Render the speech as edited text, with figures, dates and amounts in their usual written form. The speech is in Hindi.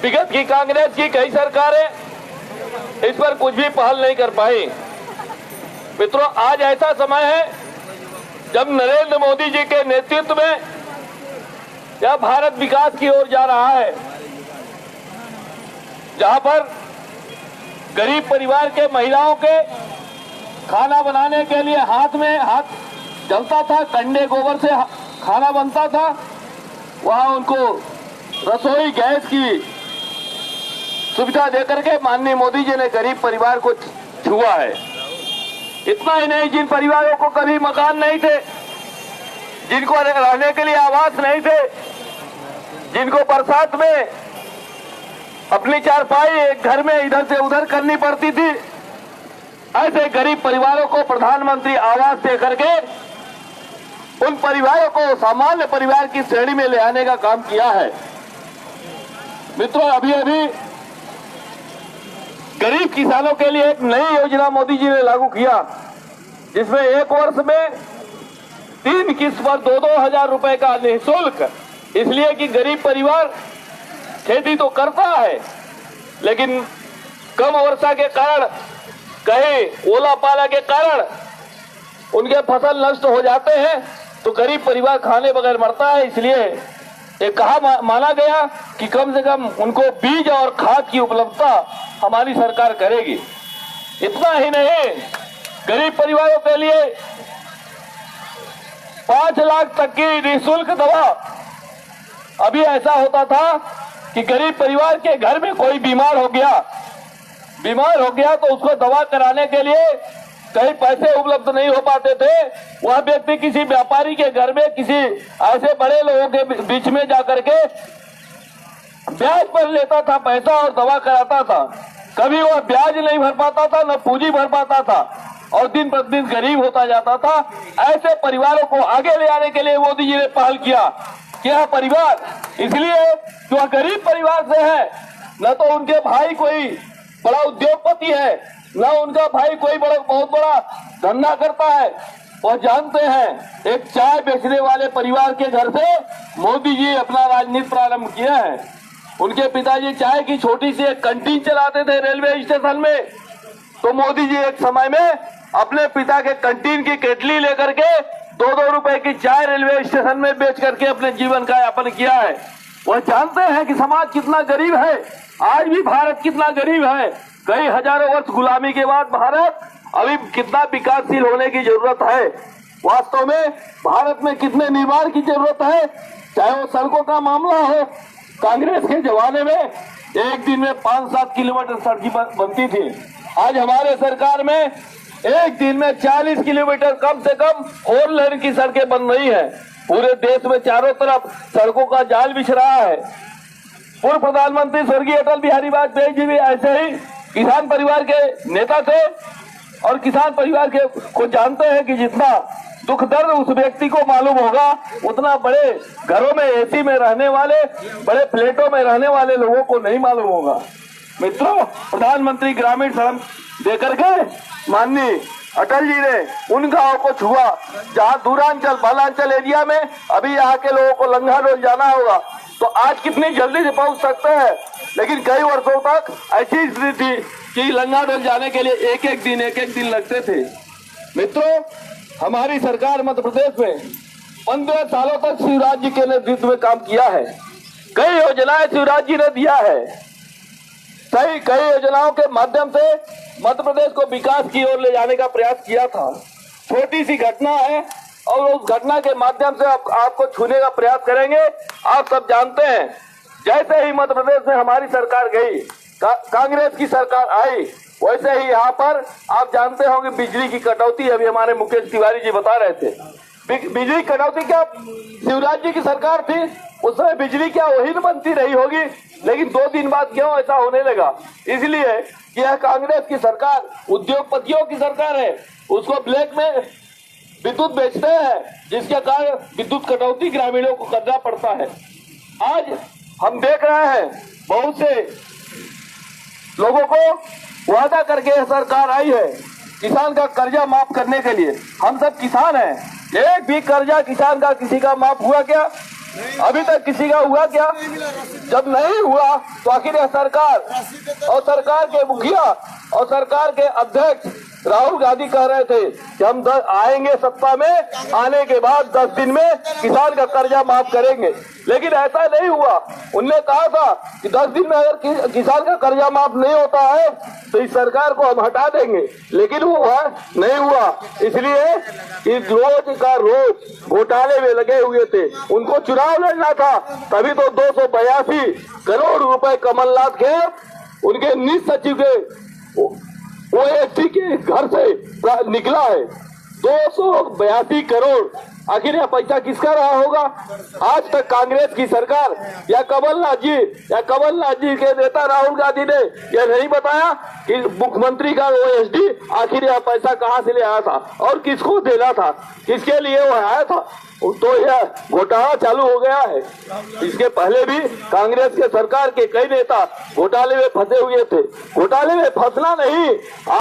विगत की कांग्रेस की कई सरकारें इस पर कुछ भी पहल नहीं कर पाई। मित्रों, आज ऐसा समय है जब नरेंद्र मोदी जी के नेतृत्व में यह भारत विकास की ओर जा रहा है, जहां पर गरीब परिवार के महिलाओं के खाना बनाने के लिए हाथ में हाथ जलता था, कंडे गोबर से खाना बनता था, वहां उनको रसोई गैस की सुविधा देकर के माननीय मोदी जी ने गरीब परिवार को छुआ है। इतना ही नहीं, जिन परिवारों को कभी मकान नहीं थे, जिनको रहने के लिए आवास नहीं थे, जिनको बरसात में अपनी चारपाई एक घर में इधर से उधर करनी पड़ती थी, ऐसे गरीब परिवारों को प्रधानमंत्री आवास देकर के उन परिवारों को सामान्य परिवार की श्रेणी में ले आने का काम किया है। मित्रों, अभी अभी गरीब किसानों के लिए एक नई योजना मोदी जी ने लागू किया, जिसमें एक वर्ष में 3 किस्त पर 2-2 हजार रुपए का निःशुल्क, इसलिए कि गरीब परिवार खेती तो करता है लेकिन कम वर्षा के कारण, कहीं ओला पाला के कारण उनके फसल नष्ट हो जाते हैं तो गरीब परिवार खाने बगैर मरता है। इसलिए ये कहा माना गया कि कम से कम उनको बीज और खाद की उपलब्धता हमारी सरकार करेगी। इतना ही नहीं, गरीब परिवारों के लिए 5 लाख तक की निःशुल्क दवा। अभी ऐसा होता था कि गरीब परिवार के घर में कोई बीमार हो गया तो उसको दवा कराने के लिए कहीं पैसे उपलब्ध नहीं हो पाते थे। वह व्यक्ति किसी व्यापारी के घर में, किसी ऐसे बड़े लोगों के बीच में जाकर के ब्याज पर लेता था पैसा और दवा कराता था। कभी वह ब्याज नहीं भर पाता था, न पूंजी भर पाता था और दिन प्रतिदिन गरीब होता जाता था। ऐसे परिवारों को आगे ले आने के लिए मोदी जी ने पहल किया कि यह परिवार, इसलिए कि वह गरीब परिवार से है, न तो उनके भाई कोई बड़ा उद्योगपति है, न उनका भाई कोई बहुत बड़ा धंधा करता है। वह जानते हैं, एक चाय बेचने वाले परिवार के घर से मोदी जी अपना राजनीति प्रारंभ किया है। उनके पिताजी चाय की छोटी सी एक कैंटीन चलाते थे रेलवे स्टेशन में, तो मोदी जी एक समय में अपने पिता के कैंटीन की केटली लेकर के 2-2 रुपए की चाय रेलवे स्टेशन में बेच करके अपने जीवन का यापन किया है। वह जानते हैं कि समाज कितना गरीब है, आज भी भारत कितना गरीब है। कई हजारों वर्ष गुलामी के बाद भारत अभी कितना विकासशील होने की जरूरत है। वास्तव में भारत में कितने निर्माण की जरूरत है, चाहे वो सड़कों का मामला हो। कांग्रेस के जमाने में एक दिन में 5-7 किलोमीटर सड़कें बनती थी, आज हमारे सरकार में एक दिन में 40 किलोमीटर कम से कम 4 लेन की सड़कें बन रही है। पूरे देश में चारों तरफ सड़कों का जाल बिछ रहा है। पूर्व प्रधानमंत्री स्वर्गीय अटल बिहारी वाजपेयी जी भी ऐसे ही किसान परिवार के नेता थे और किसान परिवार के को जानते हैं कि जितना दुख दर्द उस व्यक्ति को मालूम होगा, उतना बड़े घरों में एसी में रहने वाले, बड़े फ्लैटों में रहने वाले लोगों को नहीं मालूम होगा। मित्रों, प्रधानमंत्री ग्रामीण सड़क देकर के माननीय अटल जी ने उन गांवों को छुआ जहां दूरांचल बालांचल एरिया में अभी यहाँ के लोगों को लंगा रोज जाना होगा, तो आज कितनी जल्दी से पहुंच सकते हैं। लेकिन कई वर्षों तक ऐसी स्थिति थी कि लंगा रोज जाने के लिए एक एक दिन लगते थे। मित्रों, हमारी सरकार मध्य प्रदेश में 15 सालों तक शिवराज जी के नेतृत्व में काम किया है। कई योजनाएं शिवराज जी ने दिया है। कई योजनाओं के माध्यम से मध्य प्रदेश को विकास की ओर ले जाने का प्रयास किया था। छोटी सी घटना है और उस घटना के माध्यम से आपको छूने का प्रयास करेंगे। आप सब जानते हैं, जैसे ही मध्य प्रदेश में हमारी सरकार गई, कांग्रेस की सरकार आई, वैसे ही यहाँ पर आप जानते होंगे बिजली की कटौती, अभी हमारे मुकेश तिवारी जी बता रहे थे। बिजली कटौती क्या शिवराज जी की सरकार थी, उसमें बिजली क्या वही तो बनती रही होगी, लेकिन 2 दिन बाद क्यों ऐसा होने लगा? इसलिए कि यह कांग्रेस की सरकार उद्योगपतियों की सरकार है, उसको ब्लैक में विद्युत बेचते हैं, जिसके कारण विद्युत कटौती ग्रामीणों को करना पड़ता है। आज हम देख रहे हैं बहुत से लोगों को वादा करके सरकार आई है किसान का कर्जा माफ करने के लिए। हम सब किसान हैं, एक भी कर्जा किसान का किसी का माफ हुआ क्या? अभी तक किसी का हुआ क्या? जब नहीं हुआ तो आखिर यह सरकार और सरकार के मुखिया और सरकार के अध्यक्ष राहुल गांधी कह रहे थे कि हम आएंगे सत्ता में, आने के बाद 10 दिन में किसान का कर्जा माफ करेंगे, लेकिन ऐसा नहीं हुआ। उनने कहा था कि 10 दिन में अगर किसान का कर्जा माफ नहीं होता है तो इस सरकार को हम हटा देंगे, लेकिन वो नहीं हुआ। इसलिए कि रोज का रोज घोटाले में लगे हुए थे। उनको चुनाव लड़ना था, तभी तो 282 करोड़ रुपए कमलनाथ के उनके निज सचिव के ओएसडी के घर से निकला है। 282 करोड़। आखिर यह पैसा किसका रहा होगा? आज तक कांग्रेस की सरकार या कमलनाथ जी के नेता राहुल गांधी ने यह नहीं बताया कि मुख्यमंत्री का ओएसडी आखिर यह पैसा कहां से ले आया था और किसको देना था, किसके लिए वो आया था। तो यह घोटाला चालू हो गया है। इसके पहले भी कांग्रेस के सरकार के कई नेता घोटाले में फंसे हुए थे। घोटाले में फंसना नहीं,